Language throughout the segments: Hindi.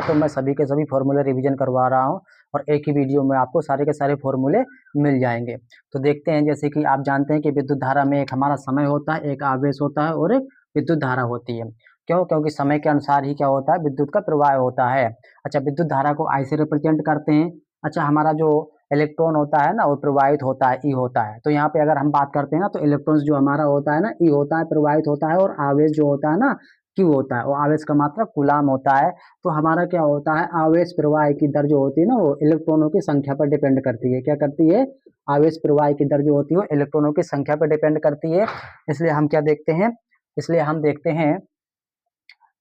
तो मैं सभी के सभी फॉर्मूले रिवीजन करवा रहा हूँ और एक ही वीडियो में आपको सारे के सारे फॉर्मूले मिल जाएंगे। तो देखते हैं, जैसे कि आप जानते हैं कि विद्युत धारा में एक हमारा समय होता है, एक आवेश होता है और एक विद्युत धारा होती है। क्यों? क्योंकि समय के अनुसार ही क्या होता है, विद्युत का प्रवाह होता है। अच्छा, विद्युत धारा को I से रिप्रेजेंट करते हैं। अच्छा, हमारा जो इलेक्ट्रॉन होता है ना वो प्रवाहित होता है, ई होता है। तो यहाँ पे अगर हम बात करते हैं ना, तो इलेक्ट्रॉन्स जो हमारा होता है ना, ई होता है, प्रवाहित होता है, और आवेश जो होता है ना, क्यू होता है, और आवेश का मात्रक कूलाम होता है। तो हमारा क्या होता है, आवेश प्रवाह की दर जो होती है ना, वो इलेक्ट्रॉनों की संख्या पर डिपेंड करती है। क्या करती है? आवेश प्रवाह की दर जो होती है वो इलेक्ट्रॉनों की संख्या पर डिपेंड करती है। इसलिए हम क्या देखते हैं, इसलिए हम देखते हैं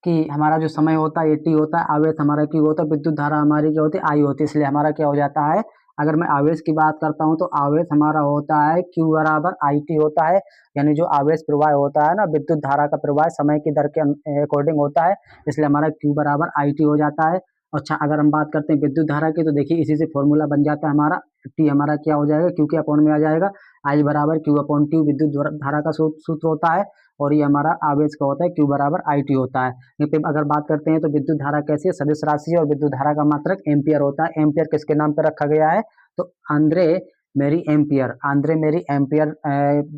कि हमारा जो समय होता है ये टी होता है, आवेश हमारा क्यू होता है, विद्युत धारा हमारी क्या होती है, आई होती है। इसलिए हमारा क्या हो जाता है, अगर मैं आवेश की बात करता हूँ तो आवेश हमारा होता है क्यू बराबर आई टी होता है। यानी जो आवेश प्रवाह होता है ना, विद्युत धारा का प्रवाह समय की दर के अकॉर्डिंग होता है, इसलिए हमारा क्यू बराबर आई टी हो जाता है। अच्छा, अगर हम बात करते हैं विद्युत धारा की, तो देखिए इसी से फॉर्मूला बन जाता है हमारा। टी हमारा क्या हो जाएगा, क्यू के अपॉन में आ जाएगा, आई बराबर क्यू अपॉन टी विद्युत धारा का सूत्र होता है, और ये हमारा आवेश का होता है, क्यू बराबर आई टी होता है। यहाँ पे अगर बात करते हैं तो विद्युत धारा कैसी है, सदिश राशि है, और विद्युत धारा का मात्रक एम्पियर होता है। एम्पियर किसके नाम पर रखा गया है, तो आंद्रे मेरी एम्पियर, आंद्रे मेरी एम्पियर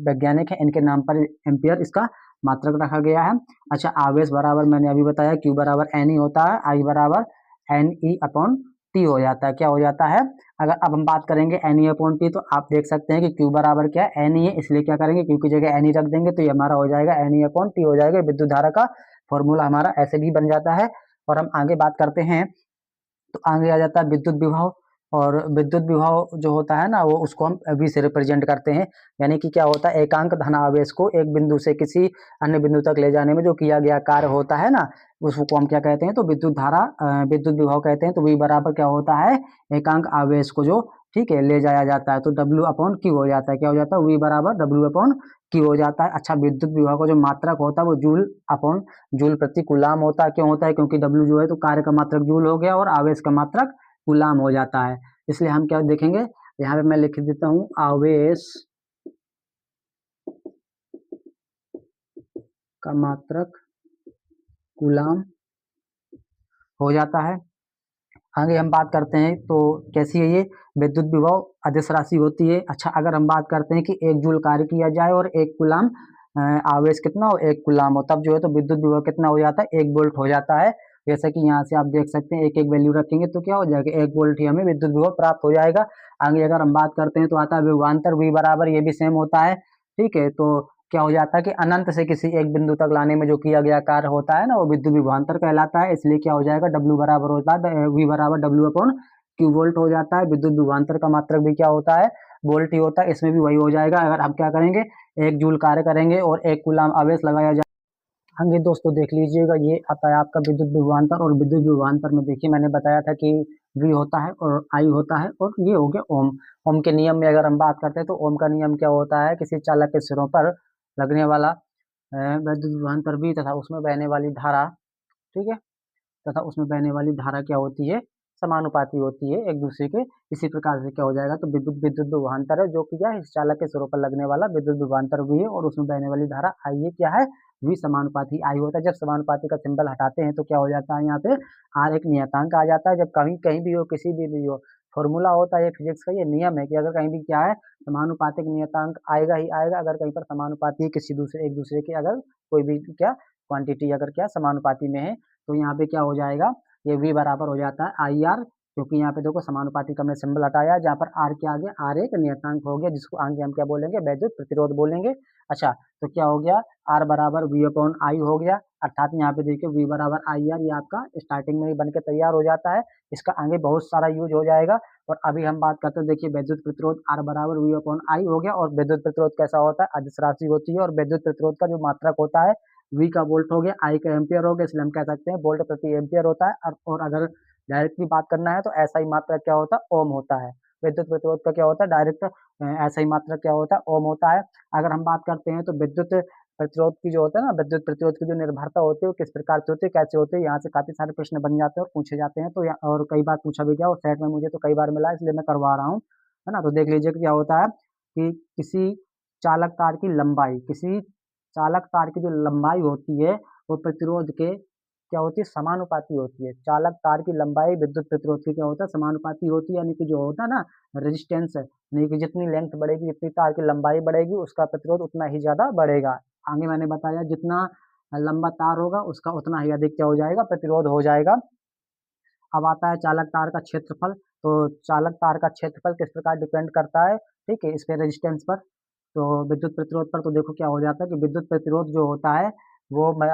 वैज्ञानिक है, इनके नाम पर एम्पियर इसका मात्रक रखा गया है। अच्छा, आवेश बराबर मैंने अभी बताया क्यू बराबर एन ई होता है, आई बराबर एन ई अपॉन टी हो जाता है। क्या हो जाता है, अगर अब हम बात करेंगे एन ई अपॉन टी, तो आप देख सकते हैं कि क्यू बराबर क्या है, एन ई है, इसलिए क्या करेंगे, क्यू की जगह एन ई रख देंगे, तो ये हमारा हो जाएगा एन ई अपॉन टी हो जाएगा। विद्युत धारा का फॉर्मूला हमारा ऐसे भी बन जाता है। और हम आगे बात करते हैं तो आगे आ जाता है विद्युत विभव। और विद्युत विभव जो होता है ना, वो उसको हम V से रिप्रेजेंट करते हैं। यानी कि क्या होता है, एकांक धन आवेश को एक बिंदु से किसी अन्य बिंदु तक ले जाने में जो किया गया कार्य होता है ना, उसको हम क्या कहते हैं, तो विद्युत धारा विद्युत विभव कहते हैं। तो V बराबर क्या होता है, एकांक आवेश को जो, ठीक है, ले जाया जाता है, तो W अपॉन क्यू हो जाता है। क्या हो जाता है, V बराबर W अपॉन क्यू हो जाता है। अच्छा, विद्युत विभव का जो मात्रक होता है वो जूल अपॉन जूल प्रति कूलाम होता है। क्यों होता है, क्योंकि W जो है तो कार्य का मात्रक जूल हो गया और आवेश का मात्रक कूलाम हो जाता है। इसलिए हम क्या देखेंगे, यहाँ पे मैं लिख देता हूँ, आवेश का मात्रक कूलाम हो जाता है। आगे हम बात करते हैं तो कैसी है ये, विद्युत विभव अदिश राशि होती है। अच्छा, अगर हम बात करते हैं कि एक जूल कार्य किया जाए और एक कूलाम आवेश कितना हो, एक कूलाम हो, तब जो है तो विद्युत विभव कितना हो जाता है, 1 वोल्ट हो जाता है। जैसे कि यहाँ से आप देख सकते हैं, एक एक वैल्यू रखेंगे तो क्या हो जाएगा, 1 वोल्ट ही हमें विद्युत विभव प्राप्त हो जाएगा। आगे अगर हम बात करते हैं तो आता है विभवांतर, V बराबर, ये भी सेम होता है। ठीक है, तो क्या हो जाता है कि अनंत से किसी एक बिंदु तक लाने में जो किया गया कार्य होता है ना, वो विद्युत विभवांतर कहलाता है। इसलिए क्या हो जाएगा, W बराबर होता है, V बराबर W अपॉन क्यू वोल्ट हो जाता है। विद्युत विभवांतर का मात्रक भी क्या होता है, वोल्ट ही होता है। इसमें भी वही हो जाएगा। अगर हम क्या करेंगे, एक जूल कार्य करेंगे और एक कूलाम आवेश लगाया जाए। हाँ जी दोस्तों, देख लीजिएगा, ये आता है आपका विद्युत विभवांतर। और विद्युत विभवांतर में देखिए मैंने बताया था कि V होता है और I होता है, और ये हो गया ओम। ओम के नियम में अगर हम बात करते हैं तो ओम का नियम क्या होता है, किसी चालक के सिरों पर लगने वाला विद्युत विभवांतर V तथा उसमें बहने वाली धारा, ठीक है, तथा उसमें बहने वाली धारा क्या होती है, समानुपाती होती है एक दूसरे के। इसी प्रकार से क्या हो जाएगा, तो विद्युत विद्युत विभवांतर है जो कि क्या है, इस चालक के सिरों पर लगने वाला विद्युत विभवांतर भी है, और उसमें बहने वाली धारा आई है, क्या है, V समानुपाती आई होता है। जब समानुपाती का सिंबल हटाते हैं तो क्या हो जाता है, यहाँ पे R एक नियतांक आ जाता है। जब कहीं कहीं भी हो, किसी भी हो, फॉर्मूला होता है ये फिजिक्स का, ये नियम है कि अगर कहीं भी क्या है, समानुपातिक नियतांक आएगा ही आएगा। अगर कहीं पर समानुपाती किसी दूसरे, एक दूसरे के, अगर कोई भी क्या क्वांटिटी अगर क्या समानुपाती में है, तो यहाँ पे क्या हो जाएगा, ये V बराबर हो जाता है आई आर। क्योंकि यहाँ पे देखो समानुपाती का हमने सिंबल हटाया, जहाँ पर R के आगे R एक नियतांक हो गया, जिसको आगे हम क्या बोलेंगे, वैद्युत प्रतिरोध बोलेंगे। अच्छा, तो क्या हो गया, R बराबर V अपॉन आई हो गया। अर्थात यहाँ पे देखिए V बराबर आई आर, ये आपका स्टार्टिंग में ही बन के तैयार हो जाता है। इसका आगे बहुत सारा यूज हो जाएगा। और अभी हम बात करते हैं, देखिए वैद्युत प्रतिरोध R बराबर V अपॉन आई हो गया। और वैद्युत प्रतिरोध कैसा होता है, अदिश राशि होती है। और वैद्युत प्रतिरोध का जो मात्रक होता है, V का वोल्ट हो गया, I का एम्पियर हो गया, इसलिए हम कह सकते हैं वोल्ट प्रति एम्पियर होता है। और अगर डायरेक्टली बात करना है तो ऐसा ही मात्रक क्या होता है, ओम होता है। विद्युत प्रतिरोध का क्या होता है, डायरेक्ट ऐसा ही मात्रक क्या होता है, ओम होता है। अगर हम बात करते हैं तो विद्युत प्रतिरोध की जो होता है ना, विद्युत प्रतिरोध की जो निर्भरता होती है वो किस प्रकार से होती है, कैसे होती है, यहाँ से काफी सारे प्रश्न बन जाते हैं और पूछे जाते हैं। तो और कई बार पूछा भी गया और सेट में मुझे तो कई बार मिला, इसलिए मैं करवा रहा हूँ, है ना। तो देख लीजिए क्या होता है कि किसी चालक तार की लंबाई, किसी चालक तार की जो लंबाई होती है वो प्रतिरोध के क्या होती है, समानुपाती होती है। चालक तार की लंबाई विद्युत प्रतिरोध की क्या होता है, समानुपाती होती है, यानी कि जो होता है ना रेजिस्टेंस है, यानी कि जितनी लेंथ बढ़ेगी, जितनी तार की लंबाई बढ़ेगी, उसका प्रतिरोध उतना ही ज्यादा बढ़ेगा। आगे मैंने बताया जितना लंबा तार होगा उसका उतना ही अधिक क्या हो जाएगा, प्रतिरोध हो जाएगा। अब आता है चालक तार का क्षेत्रफल। तो चालक तार का क्षेत्रफल किस प्रकार डिपेंड करता है, ठीक है, इसके रेजिस्टेंस पर, तो विद्युत प्रतिरोध पर। तो देखो क्या हो जाता है कि विद्युत प्रतिरोध जो होता है वो मैं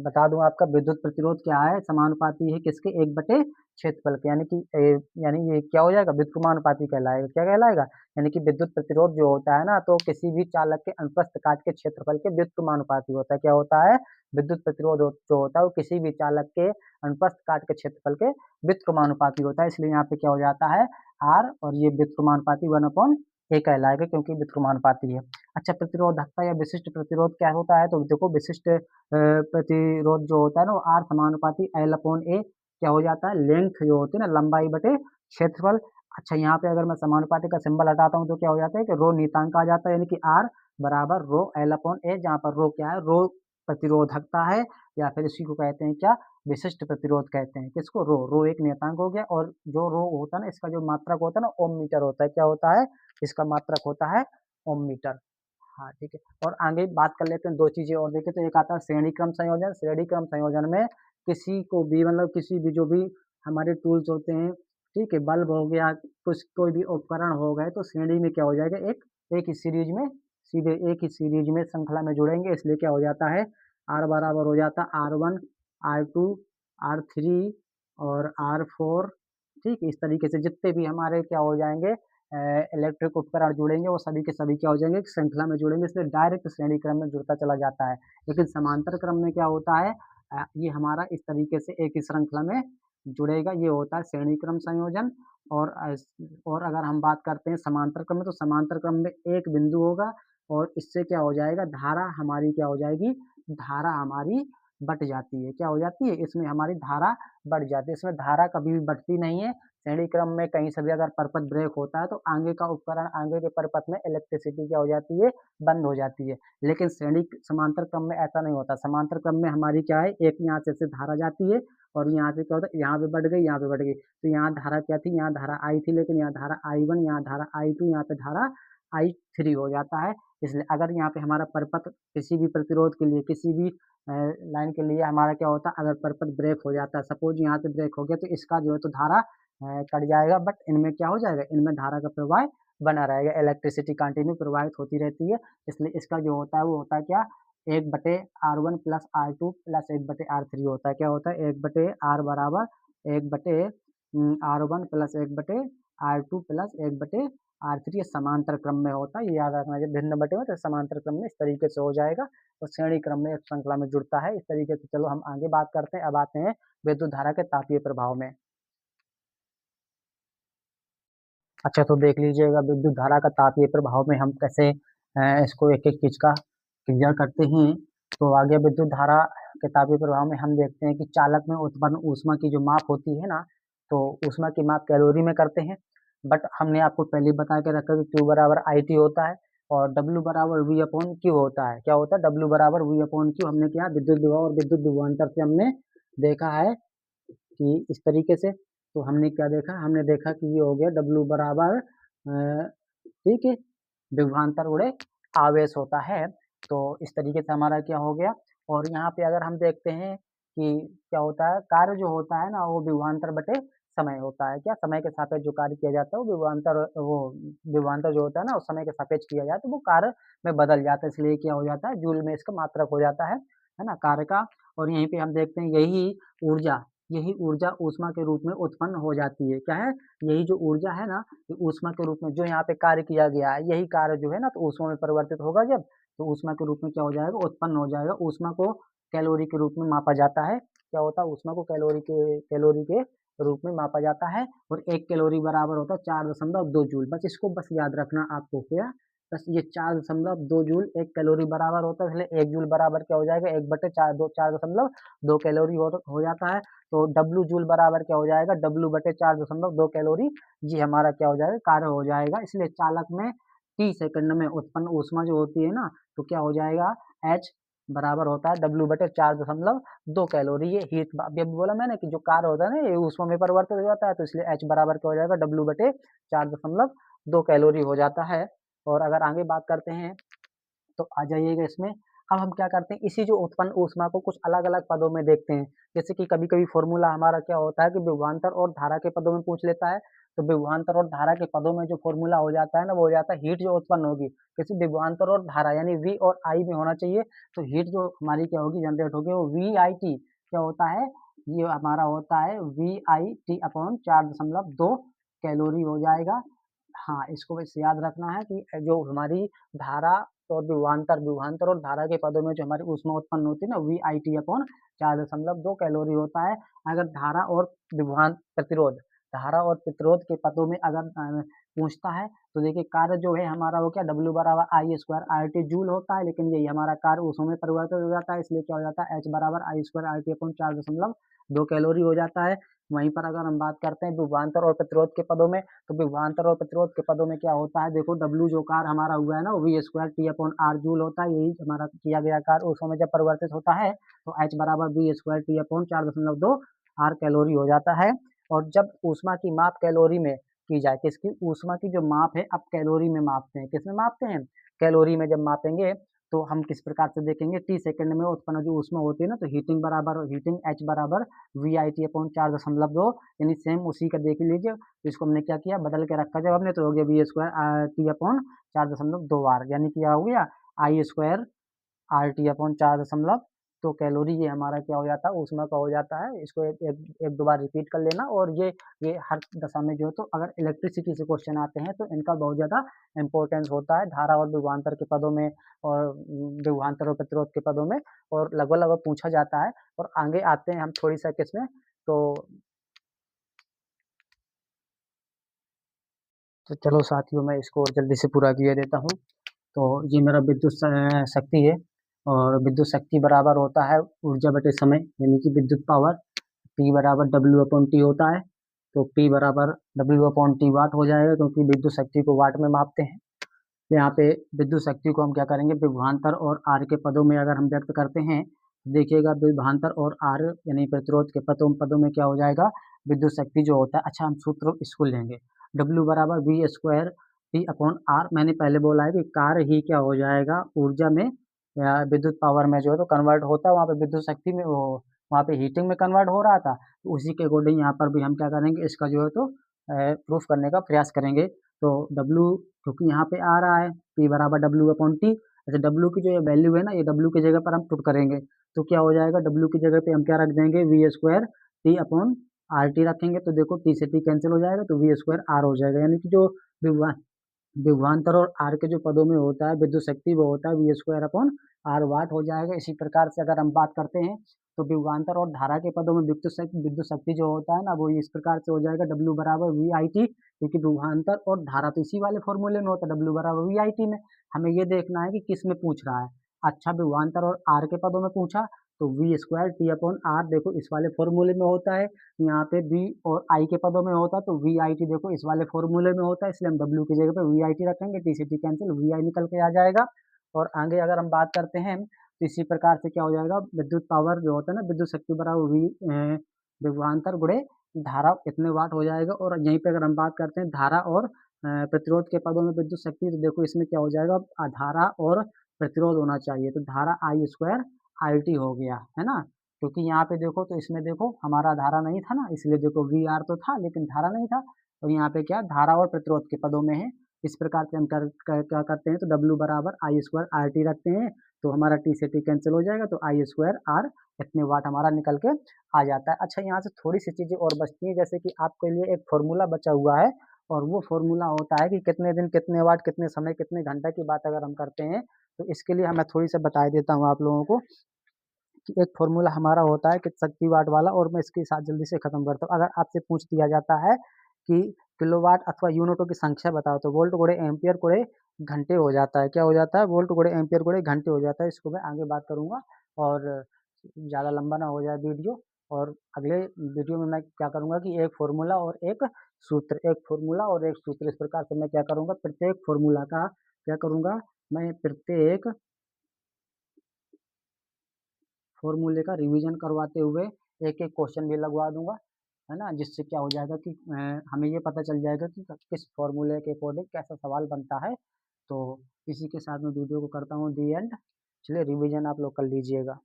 बता दूं आपका, विद्युत प्रतिरोध क्या है, समानुपाती है किसके, 1/क्षेत्रफल के, यानी कि यानी ये क्या हो जाएगा, व्युत्क्रमानुपाती कहलाएगा। क्या कहलाएगा, यानी कि विद्युत प्रतिरोध जो होता है ना, तो किसी भी चालक के अनुप्रस्थ काट के क्षेत्रफल के व्युत्क्रमानुपाती होता है। क्या होता है, विद्युत प्रतिरोध जो होता है वो किसी भी चालक के अनुप्रस्थ काट के क्षेत्रफल के व्युत्क्रमानुपाती होता है। इसलिए यहाँ पे क्या हो जाता है, आर, और ये व्युत्क्रमानुपाती 1/a कहलाएगा, क्योंकि व्युत्क्रमानुपाती है। अच्छा, प्रतिरोधकता या विशिष्ट प्रतिरोध क्या होता है, तो देखो विशिष्ट प्रतिरोध जो होता है ना वो आर समानुपाती L/A क्या हो जाता है, लेंथ जो होती है ना, लंबाई बटे क्षेत्रफल। अच्छा, यहाँ पे अगर मैं समानुपाती का सिंबल हटाता हूँ तो क्या हो जाता है कि रो नियतांक आ जाता है, यानी कि आर बराबर रो L/A, जहाँ पर रो क्या है, रो प्रतिरोधकता है, या फिर इसी को कहते हैं क्या, विशिष्ट प्रतिरोध कहते हैं। किसको, रो एक नियतांक हो गया, और जो रो होता है ना इसका जो मात्रक होता है ना, ओम मीटर होता है। क्या होता है, इसका मात्रक होता है ओम मीटर। हाँ ठीक है, और आगे बात कर लेते हैं दो चीजें और देखें, तो एक आता है श्रेणी क्रम संयोजन। श्रेणी क्रम संयोजन में किसी को भी, मतलब किसी भी जो भी हमारे टूल्स होते हैं, ठीक है, बल्ब हो गया, कुछ कोई भी उपकरण हो गए, तो श्रेणी में क्या हो जाएगा, एक ही सीरीज में, सीधे एक ही सीरीज में श्रृंखला में जुड़ेंगे। इसलिए क्या हो जाता है, आर बराबर हो जाता है R1, R2, R3 और R4, ठीक है। इस तरीके से जितने भी हमारे क्या हो जाएंगे, इलेक्ट्रिक उपकरण जुड़ेंगे, वो सभी के सभी क्या हो जाएंगे, श्रृंखला में जुड़ेंगे, इसलिए डायरेक्ट श्रेणी क्रम में जुड़ता चला जाता है। लेकिन समांतर क्रम में क्या होता है, ये हमारा इस तरीके से एक ही श्रृंखला में जुड़ेगा, ये होता है श्रेणी क्रम संयोजन। और अगर हम बात करते हैं समांतर क्रम में, तो समांतर क्रम में एक बिंदु होगा, और इससे क्या हो जाएगा, धारा हमारी क्या हो जाएगी, धारा हमारी बट जाती है। क्या हो जाती है, इसमें हमारी धारा बढ़ जाती है। इसमें धारा कभी भी बढ़ती नहीं है। श्रेणी क्रम में कहीं से भी अगर परपथ ब्रेक होता है तो आगे का उपकरण, आगे के परपथ में इलेक्ट्रिसिटी क्या हो जाती है, बंद हो जाती है। लेकिन श्रेणी समांतर क्रम में ऐसा नहीं होता। समांतर क्रम में हमारी क्या है, एक यहाँ से धारा जाती है, और यहाँ से क्या होता है, यहाँ पे बढ़ गई, यहाँ पे बढ़ गई, तो यहाँ धारा क्या थी, यहाँ धारा आई थी, लेकिन यहाँ धारा I1, यहाँ धारा I2, यहाँ पे धारा I3 हो जाता है। इसलिए अगर यहाँ पे हमारा परपथ किसी भी प्रतिरोध के लिए, किसी भी लाइन के लिए हमारा क्या होता है, अगर परपथ ब्रेक हो जाता है, सपोज यहाँ पे ब्रेक हो गया, तो इसका जो है तो धारा कट जाएगा, बट इनमें क्या हो जाएगा, इनमें धारा का प्रवाह बना रहेगा, इलेक्ट्रिसिटी कंटिन्यू प्रवाहित होती रहती है। इसलिए इसका जो होता है वो होता है क्या, 1/R1 plus R2 plus 1/R3 होता है। क्या होता है, 1/R बराबर 1/R1 plus 1/R2 plus 1/R3, ये समांतर क्रम में होता है। ये याद रखना चाहिए, भिन्न बटे में तो समांतर क्रम में इस तरीके से हो जाएगा, और श्रेणी क्रम में एक श्रृंखला में जुड़ता है इस तरीके से। चलो हम आगे बात करते हैं। अब आते हैं विद्युत धारा के तापीय प्रभाव में। अच्छा, तो देख लीजिएगा विद्युत धारा का तापीय प्रभाव में हम कैसे इसको एक एक चीज का क्लियर करते हैं। तो आगे विद्युत धारा के तापीय प्रभाव में हम देखते हैं कि चालक में उत्पन्न ऊष्मा की जो माप होती है ना, तो ऊष्मा की माप कैलोरी में करते हैं। बट हमने आपको पहले बता के रखा कि Q बराबर IT होता है, और W बराबर V/Q होता है। क्या होता है, W बराबर V/Q। हमने क्या, विद्युत विभव और विद्युत विभवांतर से हमने देखा है कि इस तरीके से। तो हमने क्या देखा, हमने देखा कि ये हो गया W बराबर, ठीक है, विभवांतर गुणे आवेश होता है। तो इस तरीके से हमारा क्या हो गया। और यहाँ पे अगर हम देखते हैं कि क्या होता है, कार्य जो होता है ना वो विभवांतर बटे समय होता है। क्या, समय के सापेक्ष जो कार्य किया जाता है वो विभवांतर जो होता है ना उस समय के सापेक्ष किया जाता है, तो वो कार्य में बदल जाता है। इसलिए क्या हो जाता है, जूल में इसका मात्रक हो जाता है ना, कार्य का। और यहीं पे हम देखते हैं यही ऊर्जा ऊष्मा के रूप में उत्पन्न हो जाती है। क्या है, यही जो ऊर्जा है ना, ऊष्मा के रूप में जो यहाँ पे कार्य किया गया है, यही कार्य जो है ना तो ऊष्मा में परिवर्तित होगा जब, तो ऊष्मा के रूप में क्या हो जाएगा, उत्पन्न हो जाएगा। ऊष्मा को कैलोरी के रूप में मापा जाता है। क्या होता है, ऊष्मा को कैलोरी के रूप में मापा जाता है। और 1 कैलोरी बराबर होता है 4.2 जूल। बस इसको बस याद रखना आपको, क्या, बस ये 4.2 जूल 1 कैलोरी बराबर होता है। इसलिए 1 जूल बराबर क्या हो जाएगा, 1/4 कैलोरी हो जाता है। तो W जूल बराबर क्या हो जाएगा, W/4.2 कैलोरी, ये हमारा क्या हो जाएगा, कार्य हो जाएगा। इसलिए चालक में T सेकंड में उत्पन्न ऊष्मा जो होती है ना, तो क्या हो जाएगा, H बराबर होता है W/4.2 कैलोरी। ये हीट, अभी बोला मैंने कि जो कार्य होता है ना ये ऊष्मा में परिवर्तित हो जाता है, तो इसलिए H बराबर क्या हो जाएगा W/4.2 कैलोरी हो जाता है। और अगर आगे बात करते हैं तो आ जाइएगा इसमें। अब हम क्या करते हैं, इसी जो उत्पन्न ऊष्मा को कुछ अलग-अलग पदों में देखते हैं। जैसे कि कभी-कभी फ़ॉर्मूला हमारा क्या होता है कि विभवांतर और धारा के पदों में पूछ लेता है, तो विभवांतर और धारा के पदों में जो फ़ॉर्मूला हो जाता है ना, वो हो जाता है हीट जो उत्पन्न होगी, किसी विभवांतर और धारा यानी V और I में होना चाहिए, तो हीट जो हमारी क्या होगी जनरेट होगी वो VIT क्या होता है, ये हमारा होता है VIT अपॉन 4.2 कैलोरी हो जाएगा। हाँ, इसको बस याद रखना है कि जो हमारी धारा और विभवांतर, विभवांतर और धारा के पदों में जो हमारी ऊष्मा उत्पन्न होती है ना, VIT अपॉन 4.2 कैलोरी होता है। अगर धारा और प्रतिरोध, धारा और प्रतिरोध के पदों में अगर पूछता है तो देखिए कार्य जो है हमारा वो क्या W बराबर I स्क्वायर RT जूल होता है, लेकिन यही हमारा कार्य ऊष्मा में परिवर्तित हो जाता है, इसलिए क्या हो जाता है H बराबर I square RT upon 4.2 calorie हो जाता है। वहीं पर अगर हम बात करते हैं विभवांतर और प्रतिरोध के पदों में, तो विभवांतर और प्रतिरोध के पदों में क्या होता है, देखो W जो कार्य हमारा हुआ है ना वो V square T upon R joule होता है, यही हमारा किया गया कार्य ऊष्मा में जब परिवर्तित होता है तो H बराबर V square T upon 4.2 R calorie हो जाता है। और जब ऊष्मा की माप कैलोरी में की जाए, किसकी, ऊष्मा की जो माप है अब कैलोरी में मापते हैं, किसमें मापते हैं, कैलोरी में जब मापेंगे तो हम किस प्रकार से देखेंगे, टी सेकंड में उत्पन्न जो ऊष्मा होती है ना, तो हीटिंग H बराबर VIT अपॉन 4.2 यानी सेम उसी का देख लीजिए। तो इसको हमने क्या किया, बदल के रखा जब हमने, तो हो गया V square T upon 4.2 R, यानी क्या हो गया I square RT upon 4.2 calorie, ये हमारा क्या हो जाता है ऊष्मा का हो जाता है। इसको एक दो बार रिपीट कर लेना। और ये हर दशा में जो है, तो अगर इलेक्ट्रिसिटी से क्वेश्चन आते हैं तो इनका बहुत ज़्यादा इंपॉर्टेंस होता है, धारा और विभवांतर के पदों में और विभवांतर और प्रतिरोध के पदों में, और लगभग पूछा जाता है। और आगे आते हैं हम थोड़ी सा किसमें, तो चलो साथियों मैं इसको जल्दी से पूरा किया देता हूँ। तो ये मेरा विद्युत शक्ति है, और विद्युत शक्ति बराबर होता है ऊर्जा बटे समय, यानी कि विद्युत पावर P बराबर W अपॉन टी होता है। तो P बराबर W अपॉन टी वाट हो जाएगा, क्योंकि विद्युत शक्ति को वाट में मापते हैं। तो यहाँ पे विद्युत शक्ति को हम क्या करेंगे, विभवांतर और R के पदों में अगर हम व्यक्त करते हैं, देखिएगा विभवांतर और R यानी प्रतिरोध के पदों में क्या हो जाएगा, विद्युत शक्ति जो होता है, अच्छा हम सूत्र इसको लेंगे, W बराबर V square T upon R। मैंने पहले बोला है कि कार्य ही क्या हो जाएगा ऊर्जा में या विद्युत पावर में जो है तो कन्वर्ट होता है, वहाँ पे विद्युत शक्ति में वो वहाँ पे हीटिंग में कन्वर्ट हो रहा था, तो उसी के अकॉर्डिंग यहाँ पर भी हम क्या करेंगे, इसका जो है तो प्रूफ करने का प्रयास करेंगे। तो W क्योंकि यहाँ पे आ रहा है P बराबर W अपॉन टी, अच्छा W की जो ये वैल्यू है ना, ये W की जगह पर हम पुट करेंगे, तो क्या हो जाएगा, W की जगह पे हम क्या रख देंगे, V square T upon R T रखेंगे, तो देखो T से T कैंसिल हो जाएगा, तो V स्क्वायर R हो जाएगा, यानी कि जो विभवा विभवांतर और आर के जो पदों में होता है विद्युत शक्ति वो होता है V स्क्वायर अपॉन R वाट हो जाएगा। इसी प्रकार से अगर हम बात करते हैं तो विभवांतर और धारा के पदों में विद्युत शक्ति जो होता है ना, वो इस प्रकार से हो जाएगा W बराबर VIT, क्योंकि विभवांतर और धारा तो इसी वाले फॉर्मूले में होता है W बराबर VIT में। हमें ये देखना है कि किस में पूछ रहा है, अच्छा विभवांतर और R के पदों में पूछा तो V square T upon R देखो इस वाले फॉर्मूले में होता है, यहाँ पे V और I के पदों में होता है, तो VIT देखो इस वाले फॉर्मूले में होता है, इसलिए हम W की जगह पे VIT रखेंगे, T से T कैंसिल, VI निकल के आ जाएगा। और आगे अगर हम बात करते हैं तो इसी प्रकार से क्या हो जाएगा, विद्युत पावर जो होता है ना, विद्युत शक्ति बराबर विभवांतर गुणे धारा कितने वाट हो जाएगा। और यहीं पे अगर हम बात करते हैं धारा और प्रतिरोध के पदों में विद्युत शक्ति, तो देखो इसमें क्या हो जाएगा, धारा और प्रतिरोध होना चाहिए, तो धारा I स्क्वायर RT हो गया है ना, क्योंकि यहाँ पे देखो तो इसमें देखो हमारा धारा नहीं था ना, इसलिए देखो VR तो था लेकिन धारा नहीं था, और यहाँ पे क्या धारा और प्रतिरोध के पदों में है। इस प्रकार से हम क्या करते हैं, तो W बराबर I स्क्वायर RT रखते हैं, तो हमारा T से T कैंसिल हो जाएगा, तो I स्क्वायर R इतने वाट हमारा निकल के आ जाता है। अच्छा यहाँ से थोड़ी सी चीज़ें और बचती हैं, जैसे कि आपके लिए एक फॉर्मूला बचा हुआ है, और वो फॉर्मूला होता है कि कितने दिन कितने वाट कितने समय कितने घंटा की बात अगर हम करते हैं, तो इसके लिए मैं थोड़ी सी बता देता हूँ आप लोगों को कि एक फॉर्मूला हमारा होता है कि शक्ति वाट वाला, और मैं इसके साथ जल्दी से खत्म करता हूँ। अगर आपसे पूछ दिया जाता है कि किलोवाट अथवा यूनिटों की संख्या बताओ, तो वोल्ट गुणे एम्पियर गुणे घंटे हो जाता है, क्या हो जाता है, वोल्ट गुणे एम्पियर गुणे घंटे हो जाता है। इसको मैं आगे बात करूंगा, और ज़्यादा लंबा ना हो जाए वीडियो। और अगले वीडियो में मैं क्या करूंगा कि एक फॉर्मूला और एक सूत्र, एक फॉर्मूला और एक सूत्र, इस प्रकार से मैं क्या करूंगा, प्रत्येक फॉर्मूला का क्या करूंगा, मैं प्रत्येक फॉर्मूले का रिवीजन करवाते हुए एक एक क्वेश्चन भी लगवा दूंगा, है ना, जिससे क्या हो जाएगा कि हमें ये पता चल जाएगा कि किस फॉर्मूले के अकॉर्डिंग कैसा सवाल बनता है। तो इसी के साथ मैं वीडियो को करता हूँ दी एंड। चलिए रिवीजन आप लोग कर लीजिएगा।